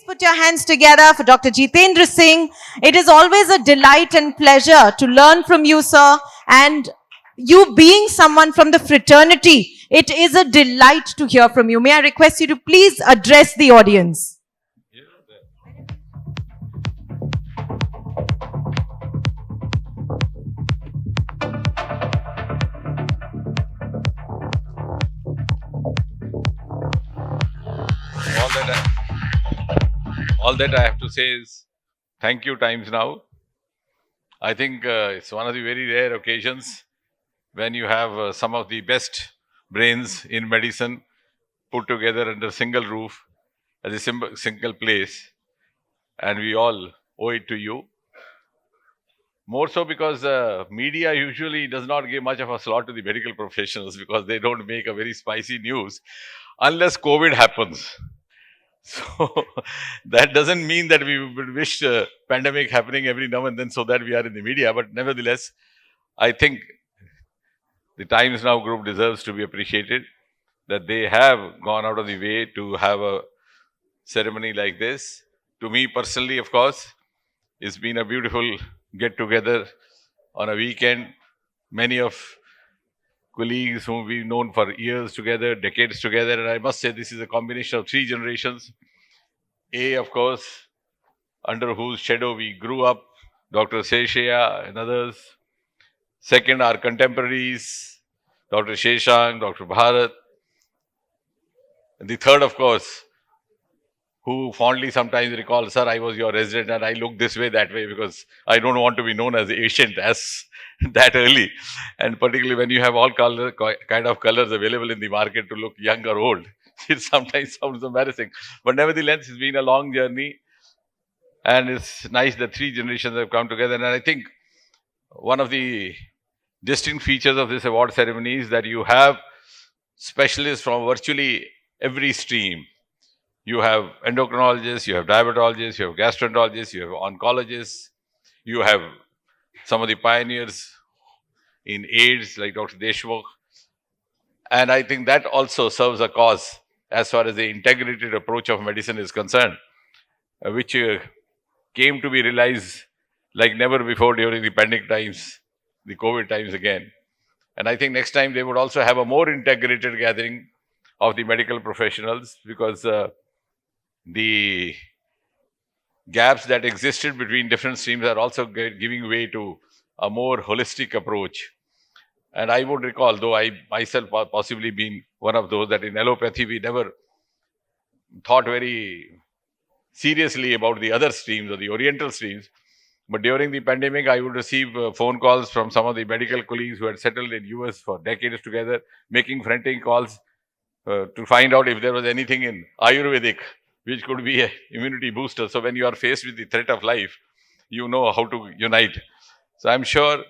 put your hands together for Dr. Jitendra Singh. It is always a delight and pleasure to learn from you, sir. And you being someone from the fraternity, it is a delight to hear from you. May I request you to please address the audience? All that I have to say is thank you, TIMESNOW. I think it's one of the very rare occasions when you have some of the best brains in medicine put together under a single roof at a single place, and we all owe it to you. More so because media usually does not give much of a slot to the medical professionals because they don't make a very spicy news unless COVID happens. So that doesn't mean that we would wish pandemic happening every now and then so that we are in the media. But nevertheless, I think the TIMESNOW group deserves to be appreciated that they have gone out of the way to have a ceremony like this. To me personally, of course, it's been a beautiful get together on a weekend. Many of colleagues whom we've known for years together, decades together, and I must say this is a combination of three generations. A, of course, under whose shadow we grew up, Dr. Seshaya and others. Second, our contemporaries, Dr. Sheshang, Dr. Bharat. And the third, of course, who fondly sometimes recall, sir, I was your resident and I look this way, that way, because I don't want to be known as ancient as that early. And particularly when you have all kind of colors available in the market to look young or old, it sometimes sounds embarrassing. But nevertheless, it's been a long journey. And it's nice that three generations have come together. And I think one of the distinct features of this award ceremony is that you have specialists from virtually every stream. You have endocrinologists, you have diabetologists, you have gastroenterologists, you have oncologists, you have some of the pioneers in AIDS like Dr. Deshmukh. And I think that also serves a cause as far as the integrated approach of medicine is concerned, which came to be realized like never before during the pandemic times, the COVID times again. And I think next time they would also have a more integrated gathering of the medical professionals because the gaps that existed between different streams are also giving way to a more holistic approach. And I would recall, though I myself possibly been one of those, that in allopathy we never thought very seriously about the other streams or the oriental streams. But during the pandemic, I would receive phone calls from some of the medical colleagues who had settled in US for decades together, making frantic calls to find out if there was anything in Ayurvedic which could be an immunity booster. So when you are faced with the threat of life, you know how to unite. So I'm sure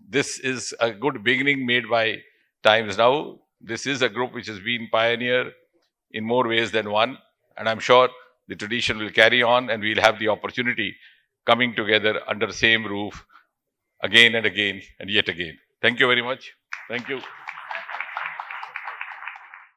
this is a good beginning made by TIMESNOW. This is a group which has been pioneer in more ways than one. And I'm sure the tradition will carry on and we'll have the opportunity coming together under the same roof again and again and yet again. Thank you very much. Thank you.